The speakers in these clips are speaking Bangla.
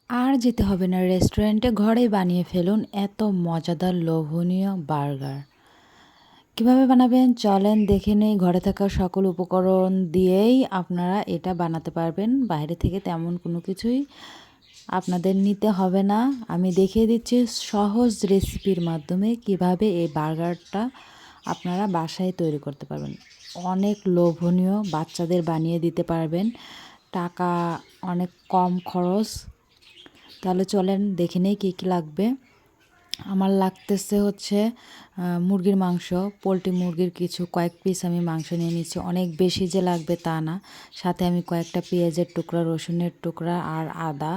আর যেতে হবে না রেস্টুরেন্টে, ঘরেই বানিয়ে ফেলুন এত মজাদার লোভনীয় বার্গার। কিভাবে বানাবেন চলেন দেখে নেই। ঘরে থাকা সকল উপকরণ দিয়েই আপনারা এটা বানাতে পারবেন। বাইরে থেকে তেমন কোনো কিছুই আপনাদের নিতে হবে না। আমি দেখিয়ে দিচ্ছি সহজ রেসিপির মাধ্যমে কিভাবে এই বার্গারটা আপনারা বাসায় তৈরি করতে পারবেন। অনেক লোভনীয়, বাচ্চাদের বানিয়ে দিতে পারবেন। টাকা অনেক কম খরচ। তাহলে চলেন দেখে নেই কী কী লাগবে। আমার লাগতেছে হচ্ছে মুরগির মাংস, পোলট্রি মুরগির কয়েক পিস আমি মাংস নিয়ে নিচ্ছি। অনেক বেশি যে লাগবে তা না। সাথে আমি কয়েকটা পেঁয়াজের টুকরা, রসুনের টুকরা আর আদা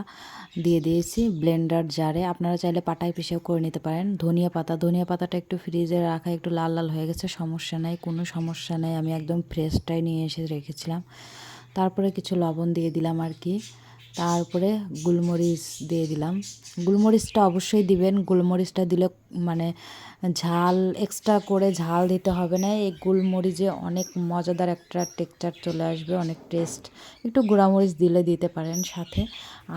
দিয়ে দিয়েছি ব্লেন্ডার জারে। আপনারা চাইলে পাটায় পিষেও করে নিতে পারেন। ধনিয়া পাতাটা একটু ফ্রিজে রাখা, একটু লাল লাল হয়ে গেছে, সমস্যা নাই, কোনো সমস্যা নেই, আমি একদম ফ্রেশটাই নিয়ে এসে রেখেছিলাম। তারপরে কিছু লবণ দিয়ে দিলাম আর কি। তারপরে গোলমরিচ দিয়ে দিলাম। গোলমরিচটা অবশ্যই দিবেন। গোলমরিচটা দিলে মানে ঝাল, এক্সট্রা করে ঝাল দিতে হবে না। এই গোলমরিচে অনেক মজাদার একটা টেক্সচার চলে আসবে, অনেক টেস্ট। একটু গুঁড়ামরিচ দিলে দিতে পারেন সাথে।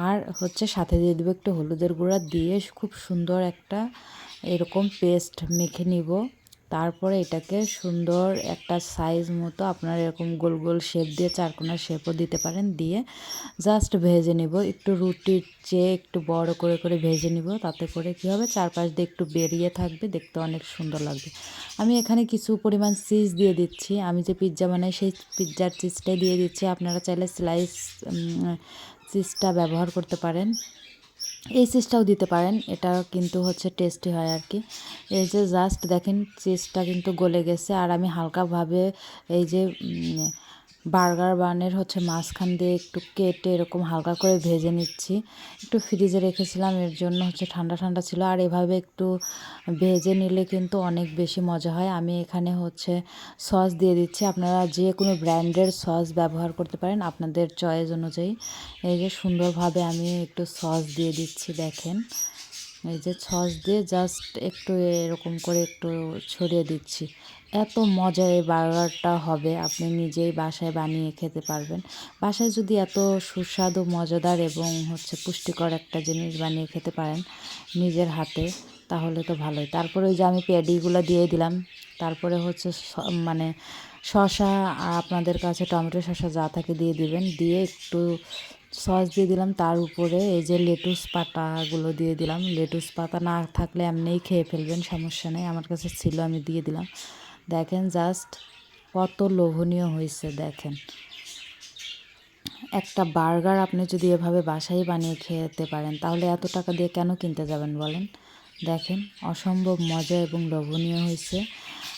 আর হচ্ছে সাথে দিয়ে দেবো একটু হলুদের গুঁড়া, দিয়ে খুব সুন্দর একটা এরকম পেস্ট মেখে নিব। তারপরে এটাকে সুন্দর একটা সাইজ মতো আপনারা এরকম গোল গোল শেপ দিয়ে চারকোনা শেপও দিতে পারেন, দিয়ে জাস্ট ভেজে নিব। একটু রুটির চেয়ে একটু বড় করে করে ভেজে নিব। তাতে করে কী হবে, চারপাশ দিয়ে একটু বেরিয়ে থাকবে, দেখতে অনেক সুন্দর লাগবে। আমি এখানে কিছু পরিমাণ চিজ দিয়ে দিচ্ছি। আমি যে পিৎজা বানাই সেই পিৎজার চিজটাই দিয়ে দিচ্ছি। আপনারা চাইলে স্লাইস চিজটা ব্যবহার করতে পারেন, এই চিজটাও দিতে পারেন। এটা কিন্তু হচ্ছে টেস্টি হয় আর কি। এই যে জাস্ট দেখেন চিজটা কিন্তু গলে গেছে। আর আমি হালকাভাবে এই যে বার্গার বানের হচ্ছে মাঝখান দিয়ে একটু কেটে এরকম হালকা করে ভেজে নিচ্ছি। একটু ফ্রিজে রেখেছিলাম, এর জন্য হচ্ছে ঠান্ডা ঠান্ডা ছিল। আর এভাবে একটু ভেজে নিলে কিন্তু অনেক বেশি মজা হয়। আমি এখানে হচ্ছে সস দিয়ে দিচ্ছি। আপনারা যে কোনো ব্র্যান্ডের সস ব্যবহার করতে পারেন আপনাদের চয়েস অনুযায়ী। এই যে সুন্দরভাবে আমি একটু সস দিয়ে দিচ্ছি, দেখেন। এই যে সস দিয়ে জাস্ট একটু এরকম করে একটু ছড়িয়ে দিচ্ছি। এত মজা এই বার্গারটা হবে, আপনি নিজেই বাসায় বানিয়ে খেতে পারবেন। বাসায় যদি এত সুস্বাদু, মজাদার এবং হচ্ছে পুষ্টিকর একটা জিনিস বানিয়ে খেতে পারেন নিজের হাতে, তাহলে তো ভালোই। তারপরে ওই যে আমি প্যাডিগুলো দিয়ে দিলাম। তারপরে হচ্ছে মানে শসা, আপনাদের কাছে টমেটো শসা যা থাকে দিয়ে দিবেন। দিয়ে একটু সস দিয়ে দিলাম। তার উপরে এই যে লেটুস পাতাগুলো দিয়ে দিলাম। লেটুস পাতা না থাকলে এমনিই খেয়ে ফেলবেন, সমস্যা নেই। আমার কাছে ছিল, আমি দিয়ে দিলাম। দেখেন জাস্ট কত লোভনীয় হয়েছে দেখেন। একটা বার্গার আপনি যদি এভাবে বাসায় বানিয়ে খেতে পারেন তাহলে এত টাকা দিয়ে কেন কিনতে যাবেন বলেন। দেখেন অসম্ভব মজা এবং লোভনীয় হয়েছে।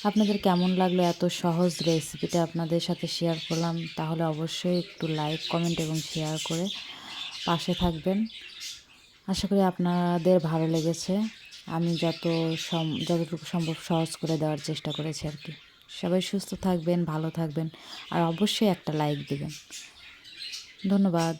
আপনাদের কেমন লাগলো এত সহজ রেসিপিটা আপনাদের সাথে শেয়ার করলাম। তাহলে অবশ্যই একটু লাইক, কমেন্ট এবং শেয়ার করে পাশে থাকবেন। আশা করি আপনাদের ভালো লেগেছে। আমি যতটুকু সম্ভব সহজ করে দেওয়ার চেষ্টা করেছি আর কি। সবাই সুস্থ থাকবেন, ভালো থাকবেন, আর অবশ্যই একটা লাইক দেবেন। ধন্যবাদ।